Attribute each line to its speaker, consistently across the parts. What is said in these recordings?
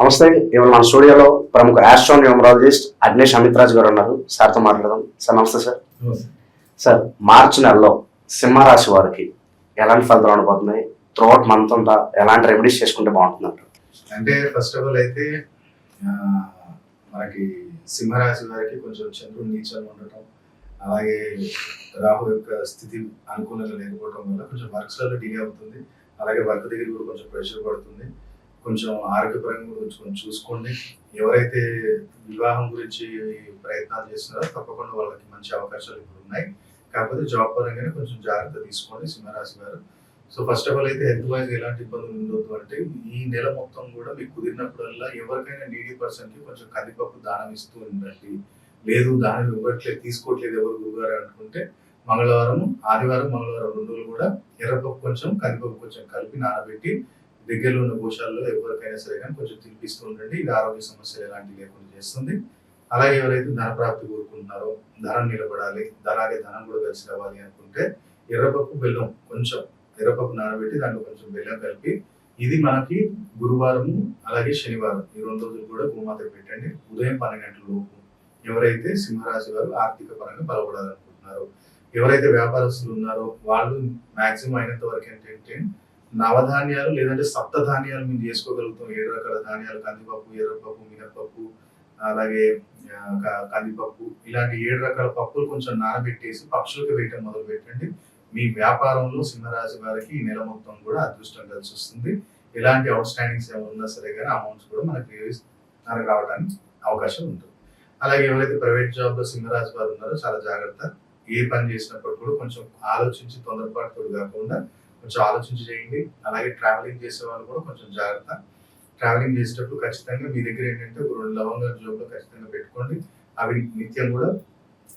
Speaker 1: నమస్తే. ఇవాళ మన స్టూడియోలో ప్రముఖ ఆస్ట్రోన్యూమరాలజిస్ట్ అగ్నేష్ అమిత్రాజ్ గారు ఉన్నారు. సార్తో మాట్లాడదాం. సార్ నమస్తే సార్. సార్, మార్చి నెలలో సింహరాశి వారికి ఎలాంటి ఫలితాలు ఉండబోతున్నాయి? త్రూఅవుట్ మంత్ అంతా ఎలాంటి రెమెడీస్ చేసుకుంటే బాగుంటుంది?
Speaker 2: అంటే ఫస్ట్ ఆఫ్ ఆల్ అయితే మనకి సింహరాశి వారికి కొంచెం చంద్రుడు నీచంగా ఉండటం, అలాగే రాహు యొక్క స్థితి అనుకూలంగా లేకపోవడం వల్ల కొంచెం వర్క్స్లలో డిలే అవుతుంది. అలాగే వర్క్ దగ్గర కూడా కొంచెం ప్రెషర్ పడుతుంది. కొంచెం ఆరోగ్యపరంగా కూడా కొంచెం చూసుకోండి. ఎవరైతే వివాహం గురించి ప్రయత్నాలు చేస్తున్నారో తప్పకుండా వాళ్ళకి మంచి అవకాశాలు ఇప్పుడు ఉన్నాయి. కాకపోతే జాబ్ పరంగానే కొంచెం జాగ్రత్త తీసుకోండి సింహరాశి వారు. సో ఫస్ట్ ఆఫ్ ఆల్ అయితే హెల్త్ వైజ్ ఎలాంటి ఇబ్బందులు ఉండొద్దు అంటే, ఈ నెల మొత్తం కూడా మీకు కుదిరినప్పుడల్లా ఎవరికైనా నీడీ పర్సన్ కి కొంచెం కందిపప్పు దానం ఇస్తూ ఉండండి. లేదు దానం ఇవ్వట్లేదు, తీసుకోవట్లేదు ఎవరు గురుగారు అనుకుంటే, మంగళవారం, ఆదివారం, మంగళవారం 2 రోజులు కూడా ఎర్రపప్పు కొంచెం కందిపప్పు కొంచెం కలిపి నానబెట్టి దగ్గరలో ఉన్న గోశాలలో ఎవరికైనా సరే కానీ కొంచెం తినిపిస్తూ ఉండండి. ఇది ఆరోగ్య సమస్యలు ఎలాంటివి లేకుండా చేస్తుంది. అలాగే ఎవరైతే ధన ప్రాప్తి కోరుకుంటున్నారో, ధనం నిలబడాలి, అలాగే ధనం కూడా కలిసి రావాలి అనుకుంటే, ఎర్రపప్పు బెల్లం కొంచెం, ఎర్రపప్పు నానబెట్టి దాంట్లో కొంచెం బెల్లం కలిపి, ఇది మనకి గురువారము అలాగే శనివారం ఈ 2 రోజులు కూడా గోమాతకు పెట్టండి. ఉదయం 12 గంటల లోపు ఎవరైతే సింహరాశి వారు ఆర్థిక పరంగా బలపడాలనుకుంటున్నారో, ఎవరైతే వ్యాపారస్తులు ఉన్నారో వాళ్ళు మాక్సిమం అయినంత వరకు ఏంటంటే నవధాన్యాలు లేదంటే సప్త ధాన్యాలు మేము చేసుకోగలుగుతాం. 7 రకాల ధాన్యాలు, కందిపప్పు, ఎర్రపప్పు, మినపప్పు, అలాగే కందిపప్పు, ఇలాంటి 7 రకాల పప్పులు కొంచెం నానబెట్టేసి పక్షులకు వేయటం మొదలు పెట్టండి. మీ వ్యాపారంలో సింహరాశి వారికి ఈ నెల మొత్తం కూడా అదృష్టం కలిసి వస్తుంది. ఎలాంటి అవుట్ స్టాండింగ్స్ ఏమైనా ఉన్నా సరే కానీ అమౌంట్స్ కూడా మనకి రావడానికి అవకాశం ఉంటుంది. అలాగే ఎవరైతే ప్రైవేట్ జాబ్ లో సింహరాశి వారు ఉన్నారో చాలా జాగ్రత్త. ఏ పని చేసినప్పుడు కూడా కొంచెం ఆలోచించి తొందరపాటు కాకుండా కొంచెం ఆలోచించి చేయండి. అలాగే ట్రావెలింగ్ చేసే వాళ్ళు కూడా కొంచెం జాగ్రత్త. ట్రావెలింగ్ చేసేటప్పుడు ఖచ్చితంగా మీ దగ్గర ఏంటంటే 2 లవంగాల జోబులో ఖచ్చితంగా పెట్టుకోండి. అవి నిత్యం కూడా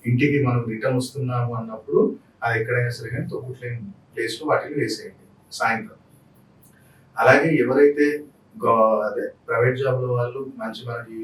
Speaker 2: ఇంటికి మనం రిటర్న్ వస్తున్నాము అన్నప్పుడు అది ఎక్కడైనా సరే కానీ తొక్కుట్లేని ప్లేస్ లో వాటిని వేసేయండి సాయంత్రం. అలాగే ఎవరైతే అదే ప్రైవేట్ జాబ్ లో వాళ్ళు మంచి మనకి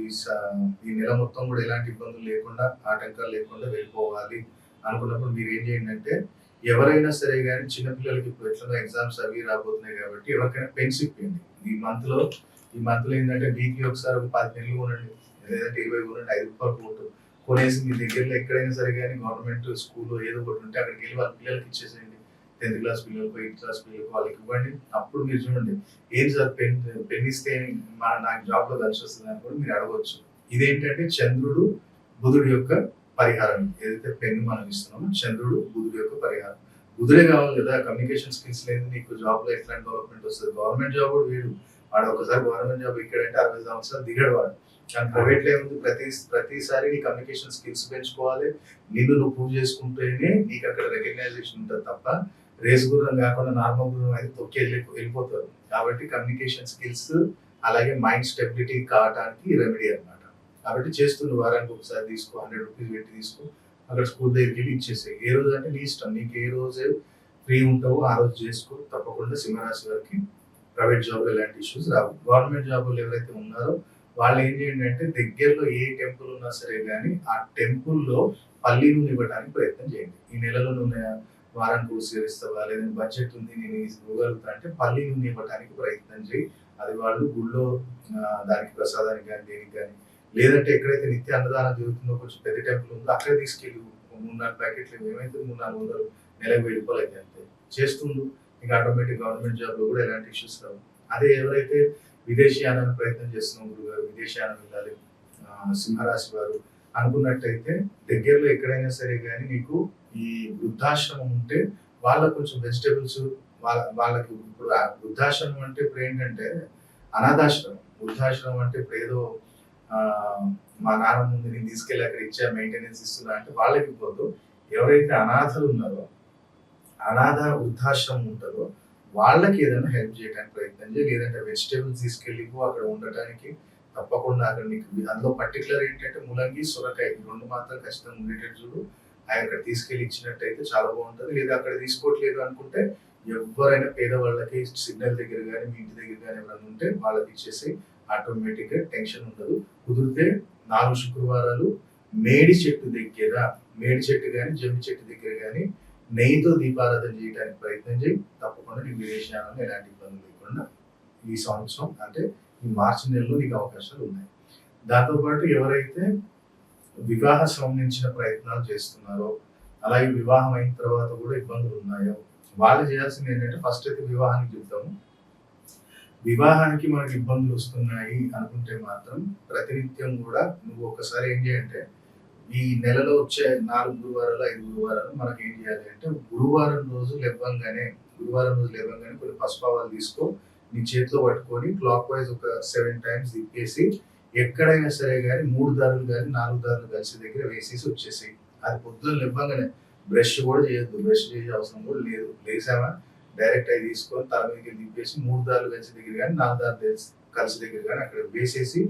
Speaker 2: ఈ నెల మొత్తం కూడా ఎలాంటి ఇబ్బందులు లేకుండా, ఆటంకాలు లేకుండా వెళ్ళిపోవాలి అనుకున్నప్పుడు మీరు ఏం చేయండి అంటే, ఎవరైనా సరే కానీ చిన్నపిల్లలకి ఇప్పుడు ఎట్లా ఎగ్జామ్స్ అవి రాబోతున్నాయి కాబట్టి ఎవరికైనా పెన్స్ ఇప్పిండి. ఈ మంత్ లో ఏంటంటే వీక్లీ ఒకసారి ఒక 10 పెన్నులు కొనండి, లేదంటే 20 కొనండి, 5 రూపాయలు కొట్టు కొనేసి మీ దగ్గరలో ఎక్కడైనా సరే కానీ గవర్నమెంట్ స్కూల్ ఏదో ఒకటి ఉంటే అక్కడికి వెళ్ళి వాళ్ళ పిల్లలకి ఇచ్చేసేయండి. 10th క్లాస్ పిల్లలకు, 8th క్లాస్ పిల్లలకు వాళ్ళకి ఇవ్వండి. అప్పుడు మీరు చూడండి, ఏం సార్ పెన్ ఇస్తే నాకు జాబ్ లో కలిసి వస్తుంది అని కూడా మీరు అడగవచ్చు. ఇదేంటంటే చంద్రుడు బుధుడు యొక్క పరిహారం. ఏదైతే పెన్ను మనం ఇస్తున్నామో చంద్రుడు బుధుడు యొక్క పరిహారం. బుధుడే కావాలి కదా, కమ్యూనికేషన్ స్కిల్స్ లేదు నీకు జాబ్ లో ఎట్లాంటి డెవలప్మెంట్ వస్తుంది. గవర్నమెంట్ జాబ్ కూడా వేరు. వాడు ఒకసారి గవర్నమెంట్ జాబ్ ఇక్కడంటే 60 సంవత్సరాలు దిగాడు వాడు. కానీ ప్రైవేట్ లో ఏముంది, ప్రతిసారి నీ కమ్యూనికేషన్ స్కిల్స్ పెంచుకోవాలి. నువ్వు ప్రూవ్ చేసుకుంటేనే నీకు అక్కడ రికగ్నైజేషన్ ఉంటుంది తప్ప రేస్ గుర్రం కాకుండా నార్మల్ గుర్రం అయితే తొక్కి వెళ్ళిపోతారు. కాబట్టి కమ్యూనికేషన్ స్కిల్స్ అలాగే మైండ్ స్టెబిలిటీ కావడానికి రెమెడీ అనమాట. కాబట్టి చేస్తున్న వారానికి ఒకసారి తీసుకో, 100 రూపీస్ పెట్టి తీసుకో, అక్కడ స్కూల్ దగ్గరికి వెళ్ళి ఇచ్చేసే. ఏ రోజు అంటే నీ ఇష్టం, నీకు ఏ రోజు ఫ్రీ ఉంటావో ఆ రోజు చేసుకో. తప్పకుండా సింహరాశి వారికి ప్రైవేట్ జాబ్లో ఎలాంటి ఇష్యూస్ రావు. గవర్నమెంట్ జాబ్లో ఎవరైతే ఉన్నారో వాళ్ళు ఏం చేయండి అంటే, దగ్గరలో ఏ టెంపుల్ ఉన్నా సరే కానీ ఆ టెంపుల్లో పల్లి నూనె ఇవ్వడానికి ప్రయత్నం చేయండి. ఈ నెలలో నూనె వారానికి సేవిస్తావా, లేదంటే బడ్జెట్ ఉంది నేను ఇవ్వగలుగుతా అంటే పల్లి నూనె ఇవ్వడానికి ప్రయత్నం చేయి. అది వాళ్ళు గుళ్ళో దానికి ప్రసాదానికి కానీ దేనికి కానీ, లేదంటే ఎక్కడైతే నిత్య అన్నదానం జరుగుతుందో కొంచెం పెద్ద టెంపుల్ ఉందో అక్కడే తీసుకెళ్ళి 3-4 ప్యాకెట్లు ఏమైతే 300-400 నెలకు 1000 రూపాయలు అయితే అంతే చేస్తుండు. ఇంకా ఆటోమేటిక్ గవర్నమెంట్ జాబ్ లో కూడా ఎలాంటి ఇష్యూస్ రావు. అదే ఎవరైతే విదేశీయానానికి ప్రయత్నం చేస్తున్నాం, గురుగారు విదేశీయానం వెళ్ళాలి సింహరాశి వారు అనుకున్నట్టయితే, దగ్గరలో ఎక్కడైనా సరే కానీ నీకు ఈ వృద్ధాశ్రమం ఉంటే వాళ్ళకు కొంచెం వెజిటేబుల్స్ వాళ్ళకి ఇప్పుడు వృద్ధాశ్రమం అంటే ఇప్పుడు ఏంటంటే అనాథాశ్రమం. వృద్ధాశ్రమం అంటే ఇప్పుడు ఏదో మా నాన్న ముందు నేను తీసుకెళ్ళి అక్కడ ఇచ్చా మెయింటెనెన్స్ ఇస్తున్నా అంటే వాళ్ళకి ఇవ్వద్దు. ఎవరైతే అనాథలు ఉన్నారో, అనాథ వృద్ధాశ్రమం ఉంటుందో వాళ్ళకి ఏదైనా హెల్ప్ చేయడానికి ప్రయత్నం చేయి. లేదంటే వెజిటేబుల్స్ తీసుకెళ్ళి అక్కడ ఉండటానికి తప్పకుండా అక్కడ నీకు అందులో పర్టికులర్ ఏంటంటే ములంగి, సొరకాయ ఈ 2 మాత్రం ఖచ్చితంగా ఉండేటట్టు చూడు. అవి అక్కడ తీసుకెళ్ళి ఇచ్చినట్టయితే చాలా బాగుంటుంది. లేదా అక్కడ తీసుకోవట్లేదు అనుకుంటే ఎవరైనా పేదవాళ్ళకి సిగ్నల్ దగ్గర కానీ మీ ఇంటి దగ్గర కానీ ఎవరైనా ఉంటే వాళ్ళకి ఇచ్చేసి ఆటోమేటిక్ గా టెన్షన్ ఉండదు. కుదిరితే 4 శుక్రవారాలు మేడి చెట్టు కానీ జమ్మి చెట్టు దగ్గర కానీ నెయ్యితో దీపారాధన చేయడానికి ప్రయత్నం చేయి. తప్పకుండా నీకు విదేశీయానంలో ఎలాంటి ఇబ్బంది లేకుండా ఈ సంవత్సరం అంటే ఈ మార్చి నెలలో నీకు అవకాశాలు ఉన్నాయి. దాంతోపాటు ఎవరైతే వివాహ సంబంధించిన ప్రయత్నాలు చేస్తున్నారో, అలాగే వివాహం అయిన తర్వాత కూడా ఇబ్బందులు ఉన్నాయో, వాళ్ళు చేయాల్సింది ఏంటంటే ఫస్ట్ అయితే వివాహానికి చెప్తాము. వివాహానికి మనకి ఇబ్బందులు వస్తున్నాయి అనుకుంటే మాత్రం ప్రతినిత్యం కూడా నువ్వు ఒక్కసారి ఏం చేయంటే, ఈ నెలలో వచ్చే 4 గురువారాలు 5 గురువారాలు మనకి ఏం చేయాలి అంటే, గురువారం రోజు లేవగానే కొన్ని పసుపావాలు తీసుకో, నీ చేతిలో పట్టుకొని క్లాక్ వైజ్ ఒక 7 టైమ్స్ తిప్పేసి ఎక్కడైనా సరే కానీ 3 దారులు కానీ 4 దారులు కలిసి దగ్గర వేసేసి వచ్చేసి, అది పొద్దున్న లేవగానే బ్రష్ కూడా చేయొద్దు, బ్రష్ చేసే అవసరం కూడా లేదు. లేసామా డైరెక్ట్ అవి తీసుకొని తల మీదకి తిప్పేసి 3 దారులు కలిసి దగ్గర కానీ 4 దారులు కలిసి దగ్గర కానీ అక్కడ వేసేసి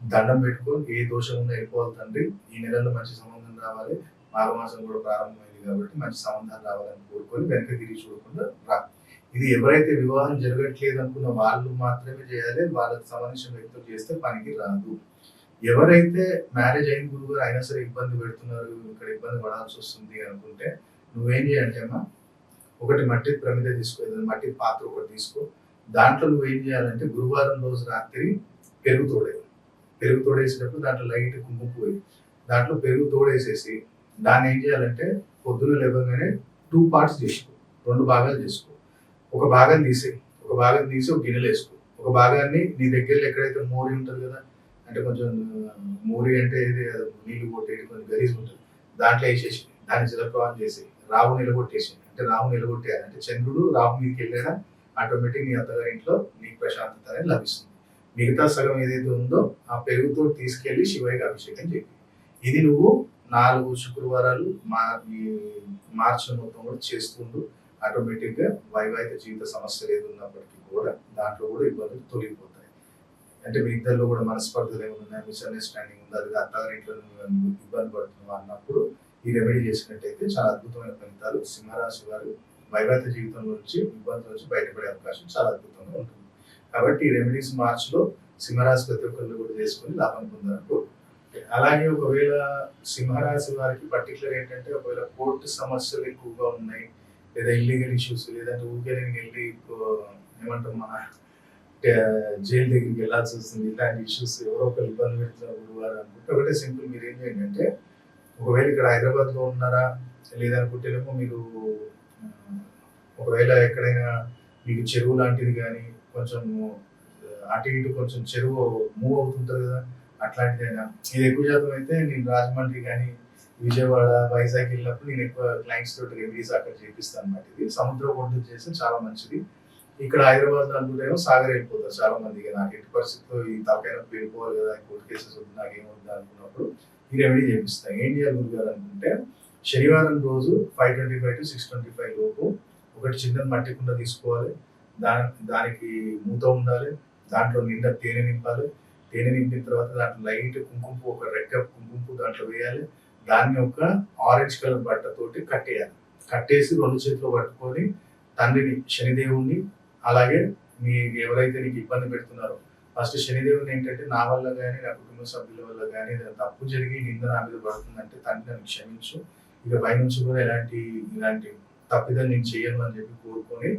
Speaker 2: దండం పెట్టుకొని, ఏ దోషం ఉందో వెళ్ళిపోవాలి తండ్రి, ఈ నెలలో మంచి సంబంధం రావాలి, మాఘమాసం కూడా ప్రారంభమైంది కాబట్టి మంచి సంబంధాలు రావాలని కోరుకొని వెనక తిరిగి చూడకుండా రా. ఇది ఎవరైతే వివాహం జరగట్లేదు అనుకున్న వాళ్ళు మాత్రమే చేయాలి, వాళ్ళకి సంబంధించిన వ్యక్తులు చేస్తే పనికి రాదు. ఎవరైతే మ్యారేజ్ అయిన గురువు అయినా సరే ఇబ్బంది పెడుతున్నారు, ఇక్కడ ఇబ్బంది పడాల్సి వస్తుంది అనుకుంటే నువ్వేం చేయాలంటే అమ్మా, ఒకటి మట్టి ప్రమిద తీసుకో, ఏదైనా మట్టి పాత్ర ఒకటి తీసుకో, దాంట్లో నువ్వేం చేయాలంటే గురువారం రోజు రాత్రి పెరుగు తోడేసేటప్పుడు దాంట్లో లైట్ కుంకుమ పోయి దాంట్లో పెరుగు తోడేసేసి దాన్ని ఏం చేయాలంటే పొద్దున లేవగానే 2 పార్ట్స్ చేసుకో, 2 భాగాలు చేసుకో. ఒక భాగం తీసి ఒక గిన్నెలు వేసుకో, ఒక భాగాన్ని నీ దగ్గరలో ఎక్కడైతే మోరి ఉంటుంది కదా, అంటే కొంచెం మోరి అంటే ఇది నీళ్లు కొట్టేది కొంచెం గలీజ్ ఉంటుంది, దాంట్లో వేసేసి దాన్ని జలప్రవాహం చేసి రాహు నిలగొట్టేసి, అంటే రాహు నిలగొట్టేయాలి అంటే చంద్రుడు రాహు మీదకి వెళ్ళాడా ఆటోమేటిక్ నీ అత్తగారింట్లో నీకు ప్రశాంతత అనేది లభిస్తుంది. మిగతా సగం ఏదైతే ఉందో ఆ పెరుగుతో తీసుకెళ్లి శివయ్యకి అభిషేకం చెప్పి, ఇది నువ్వు 4 శుక్రవారాలు మార్చి మొత్తం కూడా చేస్తుండు. ఆటోమేటిక్ గా వైవాహిక జీవిత సమస్యలు ఏది ఉన్నప్పటికీ కూడా దాంట్లో కూడా ఇబ్బందులు తొలగిపోతాయి. అంటే మీ ఇద్దరిలో కూడా మనస్పర్ధలు ఏమైనా మిస్అండర్స్టాండింగ్ ఉందా, లేదా అత్తగారింట్లో ఇబ్బంది పడుతున్నావా అన్నప్పుడు ఈ రెమెడీ చేసినట్టయితే చాలా అద్భుతమైన ఫలితాలు. సింహరాశి వారు వైవాహిక జీవితం నుంచి ఇబ్బందుల నుంచి బయటపడే అవకాశం చాలా అద్భుతంగా ఉంటుంది. కాబట్టి ఈ రెమెడీస్ మార్చిలో సింహరాశి ప్రతి ఒక్కళ్ళు కూడా చేసుకొని లాభం పొందారు. అలాగే ఒకవేళ సింహరాశి వారికి పర్టికులర్ ఏంటంటే, ఒకవేళ కోర్టు సమస్యలు ఎక్కువగా ఉన్నాయి, లేదా ఇల్లీగల్ ఇష్యూస్, లేదంటే ఊరికే నేను వెళ్ళి ఏమంటాం మన జైలు దగ్గరికి వెళ్ళాల్సి వస్తుంది, ఇలాంటి ఇష్యూస్ ఎవరో ఒకరు ఇబ్బంది పెడుతున్నారు గురువారం అనుకుంటే ఒకటే సింపుల్, మీరు ఏం చేయండి అంటే, ఒకవేళ ఇక్కడ హైదరాబాద్లో ఉన్నారా లేదనుకుంటేనేమో మీరు ఒకవేళ ఎక్కడైనా మీకు చెరువు లాంటిది కానీ కొంచెం అటు ఇటు కొంచెం చెరువు మూవ్ అవుతుంటుంది కదా, అట్లాంటిదైనా. ఇది ఎక్కువ శాతం అయితే నేను రాజమండ్రి కానీ విజయవాడ వైజాగ్ వెళ్ళినప్పుడు నేను ఎక్కువ క్లయింట్స్ తోటి రెమెడీస్ అక్కడ చేపిస్తాను అన్నమాట. ఇది సముద్రం ఒడ్డు చేస్తే చాలా మంచిది. ఇక్కడ హైదరాబాద్ లో అనుకుంటేమో సాగర్ వెళ్ళిపోతారు చాలా మంది, నాకు ఎట్టి పరిస్థితుల్లో ఈ తలకైనా వెళ్ళిపోవాలి కదా, కోర్టు కేసెస్ వద్దు నాకు ఏమవుతుంది అనుకున్నప్పుడు ఈ రెమెడీ చేపిస్తాను. ఏం చేయాలి గురుగారు అనుకుంటే, శనివారం రోజు 5:25 to 6:25 లోపు ఒకటి చిన్న మట్టి కుండ తీసుకోవాలి, దానికి మూత ఉండాలి, దాంట్లో నిండా తేనె నింపాలి, తేనె నింపిన తర్వాత దాంట్లో లైట్ కుంకుమ, ఒక రెక్క కుంకుమ దాంట్లో వేయాలి, దాన్ని ఒక ఆరెంజ్ కలర్ బట్టతోటి కట్టేయాలి. కట్టేసి 2 చేతులు పట్టుకొని తండ్రిని, శనిదేవుణ్ణి, అలాగే ఎవరైతే నీకు ఇబ్బంది పెడుతున్నారో, ఫస్ట్ శనిదేవుని ఏంటంటే, నా వల్ల కానీ నా కుటుంబ సభ్యుల వల్ల కానీ ఏదైనా తప్పు జరిగి నింద నా మీద పడుతుందంటే తండ్రి నన్ను క్షమించు, ఇక పైనుంచి కూడా ఇలాంటి తప్పిదం నేను చేయను అని చెప్పి కోరుకొని,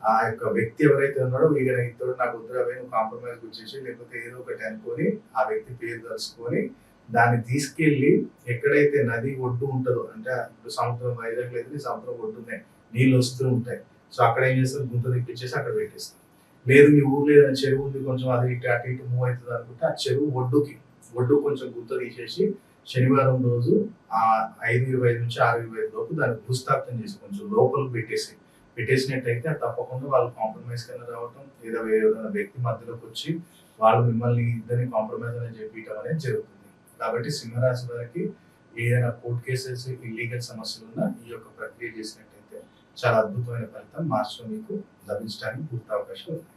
Speaker 2: ఆ యొక్క వ్యక్తి ఎవరైతే ఉన్నాడో ఇక ఇతడు నాకు వద్దురాబోయి నువ్వు కాంప్రమైజ్ వచ్చేసి లేకపోతే ఏదో ఒకటి అనుకొని ఆ వ్యక్తి పేరు తలుచుకొని దాన్ని తీసుకెళ్లి ఎక్కడైతే నది ఒడ్డు ఉంటుందో, అంటే ఇప్పుడు సముద్రం వైజాగ్ అయితే సముద్రం ఒడ్డు ఉన్నాయి, నీళ్ళు వస్తూ ఉంటాయి, సో అక్కడ ఏం చేస్తారు, గుంత తిప్పించేసి అక్కడ పెట్టేస్తారు. లేదు మీ ఊర్లో ఏదైనా చెరువు ఉంది, కొంచెం అది ఇటు అటు ఇటు మూవ్ అవుతుంది అనుకుంటే ఆ చెరువు ఒడ్డు కొంచెం గుంత తీసేసి శనివారం రోజు ఆ 5:25 నుంచి 6:25 లోపు దాన్ని భూస్థాపితం చేసి కొంచెం లోపలికి పెట్టేసినట్టయితే అది తప్పకుండా వాళ్ళు కాంప్రమైజ్ కింద రావటం, లేదా ఏదైనా వ్యక్తి మధ్యలోకి వచ్చి వాళ్ళు మిమ్మల్ని ఇద్దరిని కాంప్రమైజ్ అని చెప్పడం అనేది జరుగుతుంది. కాబట్టి సింహరాశి వారికి ఏదైనా కోర్టు కేసెస్, ఇల్లీగల్ సమస్యలు ఉన్నా ఈ యొక్క ప్రక్రియ చేసినట్టయితే చాలా అద్భుతమైన ఫలితం మార్చిలో మీకు లభించడానికి పూర్తి అవకాశం ఉంది.